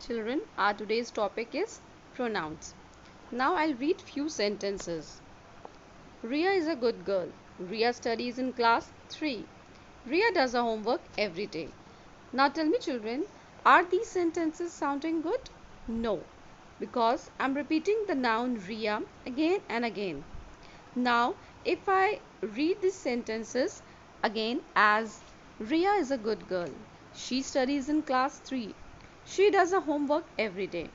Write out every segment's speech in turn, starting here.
Children, our today's topic is pronouns. Now I'll read few sentences. Ria is a good girl. Ria studies in class 3. Ria does her homework every day. Now tell me children, are these sentences sounding good? No, because I'm repeating the noun Ria again and again. Now if I read these sentences again as Ria is a good girl. She studies in class 3. She does her homework every day.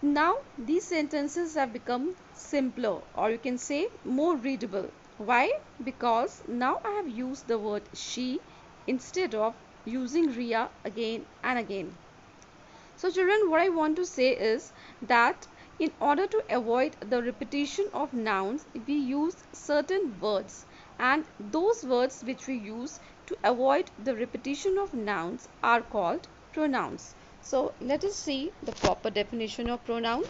Now these sentences have become simpler, or you can say more readable. Why? Because now I have used the word she instead of using Ria again and again. So children, what I want to say is that in order to avoid the repetition of nouns, we use certain words, and those words which we use to avoid the repetition of nouns are called pronouns. So let us see the proper definition of pronoun.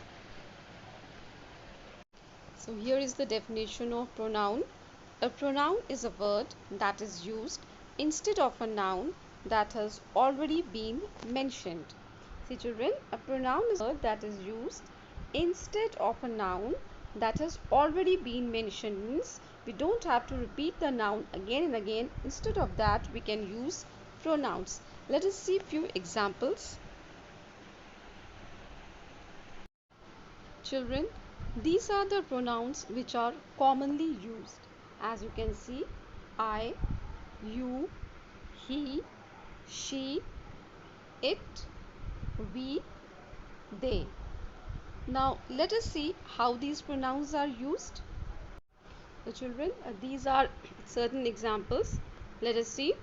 So here is the definition of pronoun. A pronoun is a word that is used instead of a noun that has already been mentioned. See children, a pronoun is a word that is used instead of a noun that has already been mentioned. Means we don't have to repeat the noun again and again. Instead of that, we can use pronouns. Let us see few examples. Children, these are the pronouns which are commonly used. As you can see, I, you, he, she, it, we, they. Now let us see how these pronouns are used. So children, these are certain examples. Let us see.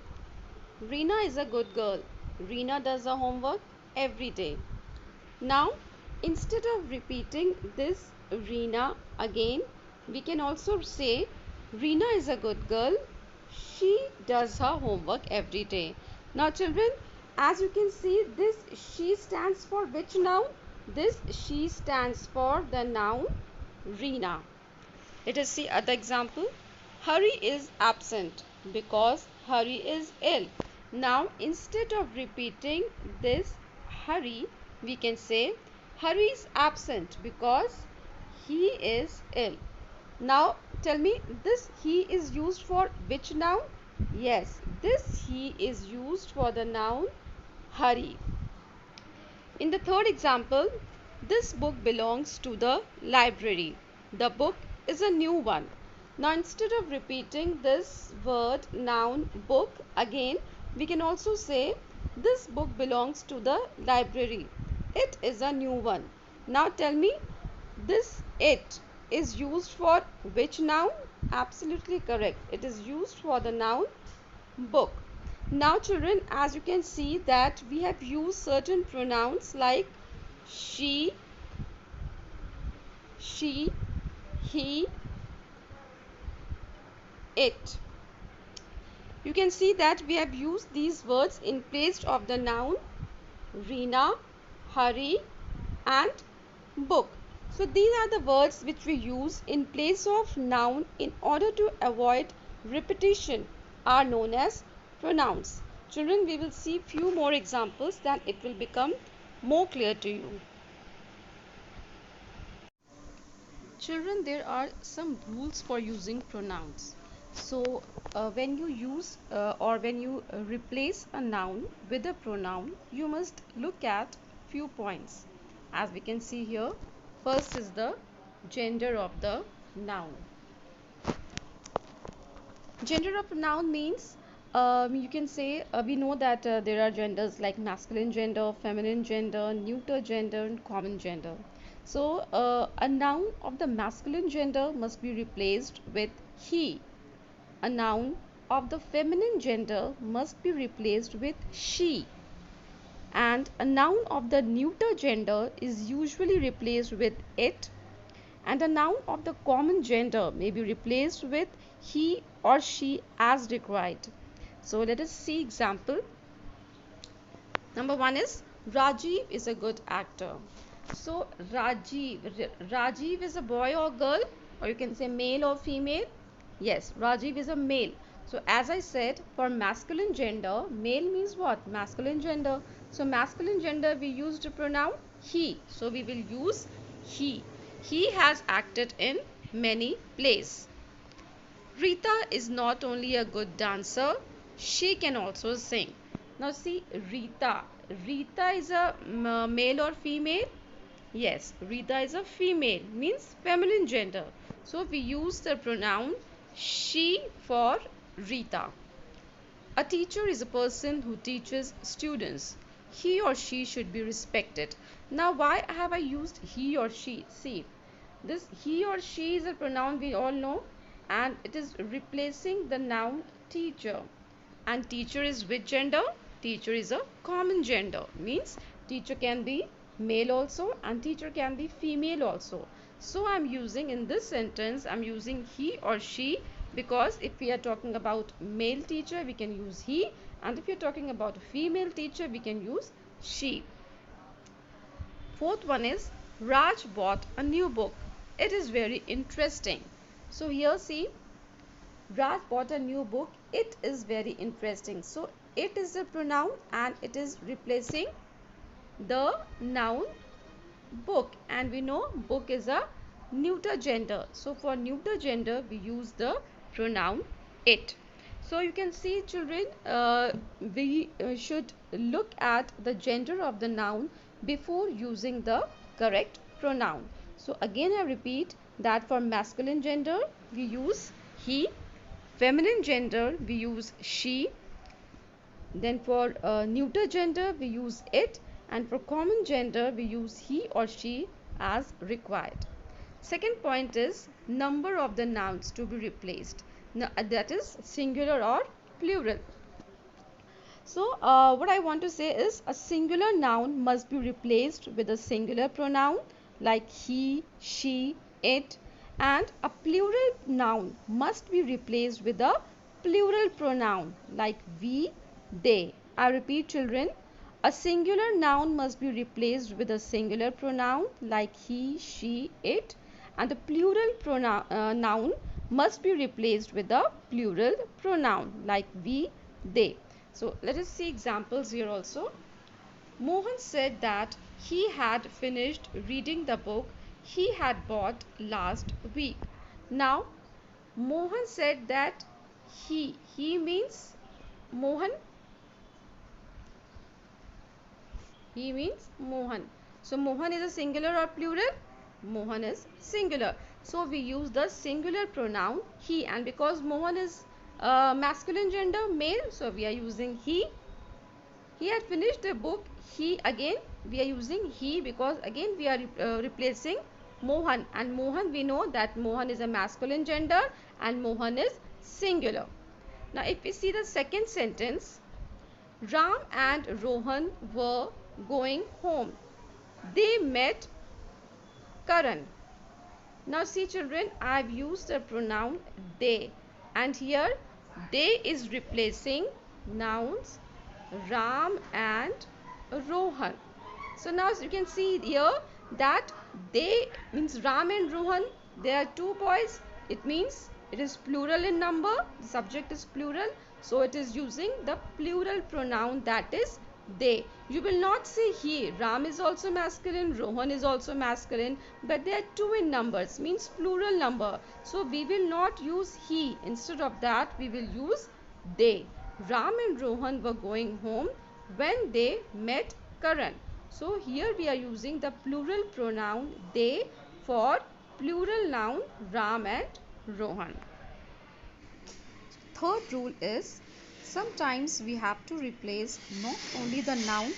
Reena is a good girl. Reena does her homework every day. Now instead of repeating this Reena again, we can also say Reena is a good girl. She does her homework every day. Now children, as you can see, this she stands for which noun? This she stands for the noun Reena. Let us see other example. Hari is absent because Hari is ill. Now instead of repeating this Hari, we can say Hari is absent because he is ill. Now tell me, this he is used for which noun? Yes, this he is used for the noun Hari. In the third example, this book belongs to the library. The book is a new one. Now instead of repeating this word noun book again, we can also say this book belongs to the library. It is a new one. Now tell me, this it is used for which noun? Absolutely correct. It is used for the noun book. Now children, as you can see that we have used certain pronouns like she, he, it. You can see that we have used these words in place of the noun Reena, Hari and book. So these are the words which we use in place of noun in order to avoid repetition are known as pronouns. Children, we will see few more examples, then it will become more clear to you. Children, there are some rules for using pronouns. So when you use or when you replace a noun with a pronoun, you must look at few points. As we can see here, first is the gender of the noun. Gender of noun means you can say we know that there are genders like masculine gender, feminine gender, neuter gender and common gender. So a noun of the masculine gender must be replaced with he. A noun of the feminine gender must be replaced with she. And a noun of the neuter gender is usually replaced with it, and a noun of the common gender may be replaced with he or she as required. So let us see example. Number one is Rajiv is a good actor. So Rajiv is a boy or girl, or you can say male or female. Yes, Rajiv is a male. So as I said, for masculine gender, male means what? Masculine gender. So masculine gender, we used the pronoun he. So we will use he. He has acted in many plays. Rita is not only a good dancer, she can also sing. Now see, Rita. Rita is a male or female? Yes, Rita is a female, means feminine gender. So we use the pronoun she for Rita. A teacher is a person who teaches students. He or she should be respected. Now, why have I used he or she? See, this he or she is a pronoun we all know, and it is replacing the noun teacher. And teacher is which gender? Teacher is a common gender, means teacher can be male also and teacher can be female also. So I'm using in this sentence, I'm using he or she, because if we are talking about male teacher we can use he, and if you're talking about a female teacher we can use she. Fourth one is Raj bought a new book. It is very interesting. So here see, Raj bought a new book. It is very interesting. So it is a pronoun and it is replacing the noun book, and we know book is a neuter gender. So for neuter gender we use the pronoun it. So you can see children, we should look at the gender of the noun before using the correct pronoun. So again I repeat that for masculine gender we use he, feminine gender we use she, then for neuter gender we use it, and for common gender we use he or she as required. Second point is number of the nouns to be replaced. Now, that is singular or plural. So what I want to say is a singular noun must be replaced with a singular pronoun like he, she, it, and a plural noun must be replaced with a plural pronoun like we, they. I repeat children, a singular noun must be replaced with a singular pronoun like he, she, it, and a plural noun must be replaced with a plural pronoun like we, they. So let us see examples here also. Mohan said that he had finished reading the book he had bought last week. Now Mohan said that he means Mohan. He means Mohan. So Mohan is a singular or plural? Mohan is singular. So we use the singular pronoun he, and because Mohan is masculine gender, male, so we are using he. He had finished the book. He, again we are using he because again we are replacing Mohan, and Mohan we know that Mohan is a masculine gender and Mohan is singular. Now if we see the second sentence, Ram and Rohan were going home. They met Karan. Now see children, I have used the pronoun they, and here they is replacing nouns Ram and Rohan. So now you can see here that they means Ram and Rohan, there are two boys. It means it is plural in number, the subject is plural, so it is using the plural pronoun, that is they. You will not say he. Ram is also masculine, Rohan is also masculine, but they are two in numbers, means plural number, so we will not use he. Instead of that we will use they. Ram and Rohan were going home when they met Karan. So here we are using the plural pronoun they for plural noun Ram and Rohan. Third rule is sometimes we have to replace not only the noun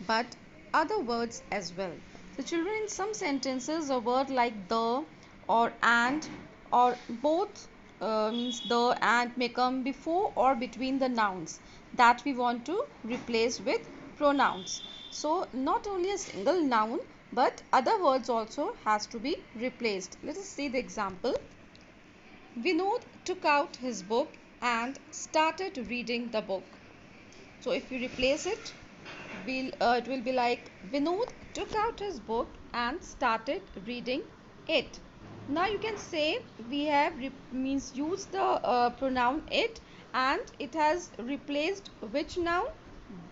but other words as well. So children, in some sentences a word like the or and or both means the and may come before or between the nouns that we want to replace with pronouns. So not only a single noun but other words also has to be replaced. Let us see the example. Vinod took out his book and started reading the book. So if you replace it, it will be like Vinod took out his book and started reading it. Now you can say we have means use the pronoun it, and it has replaced which noun?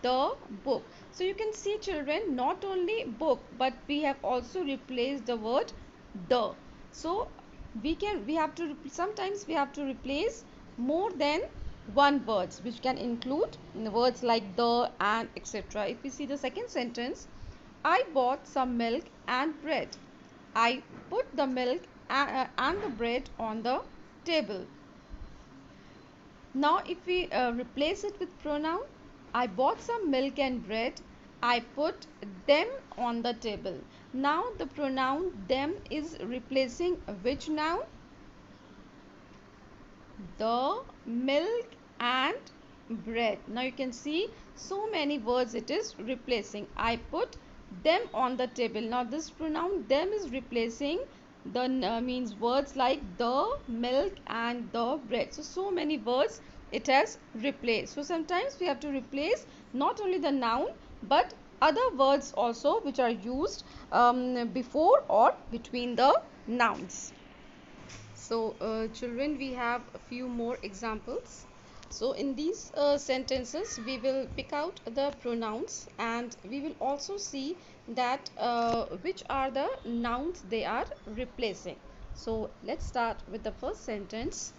The book. So you can see, children, not only book, but we have also replaced the word the. So we have to sometimes we have to replace more than one words, which can include words like the, and, etc. If we see the second sentence, I bought some milk and bread. I put the milk and the bread on the table. Now if we replace it with pronoun, I bought some milk and bread. I put them on the table. Now the pronoun them is replacing which noun? The milk and bread. Now you can see so many words it is replacing. I put them on the table. Now this pronoun them is replacing the means words like the milk and the bread. So many words it has replaced. So sometimes we have to replace not only the noun but other words also which are used before or between the nouns. So children, we have a few more examples. So in these sentences we will pick out the pronouns, and we will also see that which are the nouns they are replacing. So let's start with the first sentence.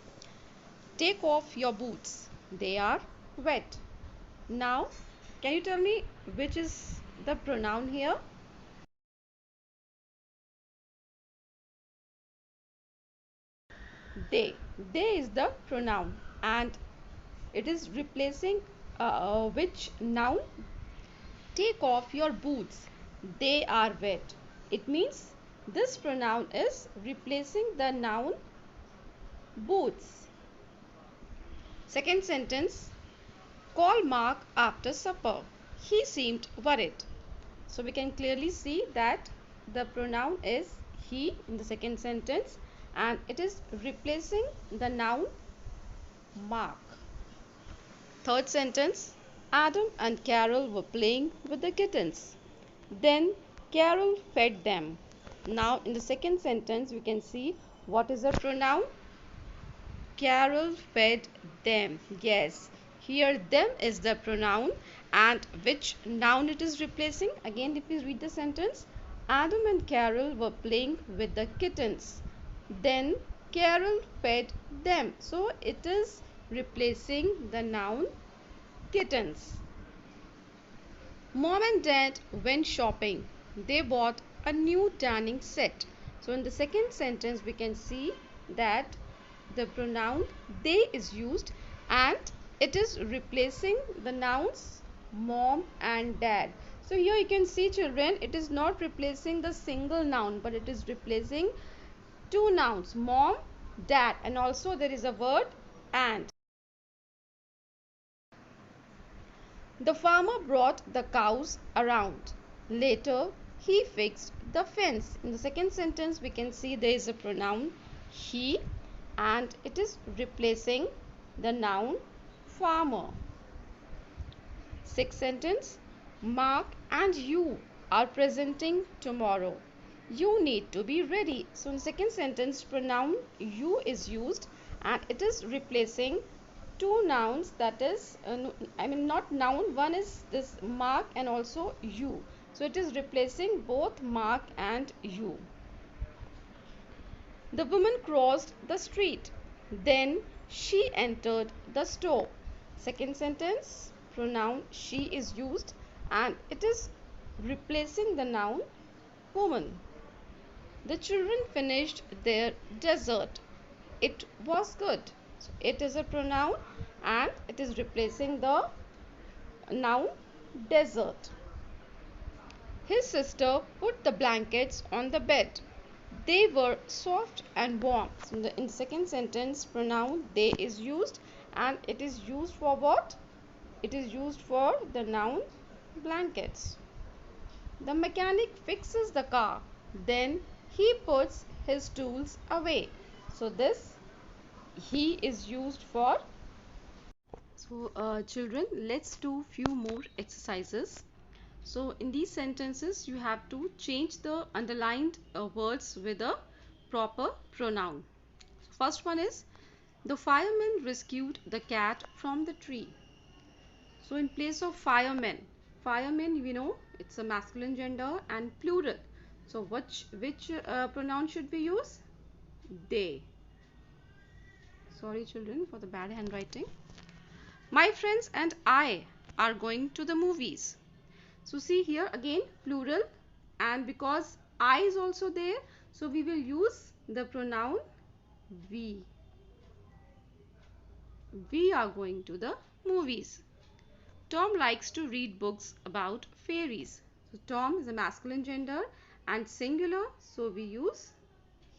Take off your boots, they are wet. Now can you tell me which is the pronoun here? They is the pronoun, and it is replacing which noun? Take off your boots, they are wet. It means this pronoun is replacing the noun boots. Second sentence, call Mark after supper, he seemed worried. So we can clearly see that the pronoun is he in the second sentence, and it is replacing the noun Mark. Third sentence, Adam and Carol were playing with the kittens. Then Carol fed them. Now in the second sentence we can see what is the pronoun? Carol fed them. Yes, here them is the pronoun, and which noun it is replacing? Again, if you read the sentence, Adam and Carol were playing with the kittens. Then Carol fed them. So it is replacing the noun kittens. Mom and dad went shopping. They bought a new tanning set. So in the second sentence we can see that the pronoun they is used, and it is replacing the nouns mom and dad. So here you can see, children, it is not replacing the single noun, but it is replacing two nouns, mom, dad, and also there is a word and. The farmer brought the cows around. Later, he fixed the fence. In the second sentence, we can see there is a pronoun he, and it is replacing the noun farmer. Sixth sentence, Mark and you are presenting tomorrow. You need to be ready. So in the second sentence, pronoun you is used, and it is replacing two nouns, that is not noun, one is this Mark and also you. So it is replacing both Mark and you. The woman crossed the street. Then she entered the store. Second sentence, pronoun she is used, and it is replacing the noun woman. The children finished their dessert. It was good. So it is a pronoun, and it is replacing the noun dessert. His sister put the blankets on the bed. They were soft and warm. So in the second sentence, pronoun they is used, and it is used for what? It is used for the noun blankets. The mechanic fixes the car. Then he puts his tools away. So this he is used for. So children, let's do few more exercises. So in these sentences you have to change the underlined words with a proper pronoun. So first one is, the firemen rescued the cat from the tree. So in place of firemen, Firemen, we know it's a masculine gender and plural. So which pronoun should we use? They. Sorry children for the bad handwriting. My friends and I are going to the movies. So see here again plural, and because I is also there, so we will use the pronoun we. We are going to the movies. Tom likes to read books about fairies. So Tom is a masculine gender and singular, so we use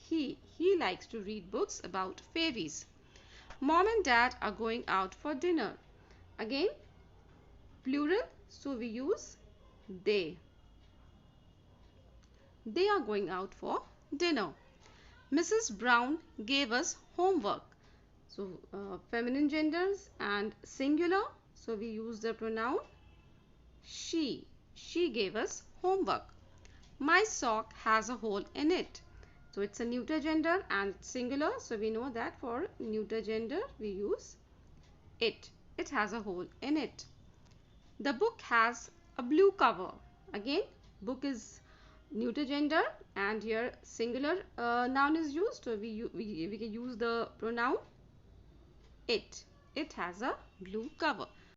he. He likes to read books about fairies. Mom and dad are going out for dinner. Again plural, so we use they. They are going out for dinner. Mrs. Brown gave us homework. So feminine genders and singular, so we use the pronoun she. She gave us homework. My sock has a hole in it. So it's a neuter gender and singular, so we know that for neuter gender we use it. It has a hole in it. The book has a blue cover. Again, book is neuter gender and here singular noun is used, so we can use the pronoun it. It has a blue cover.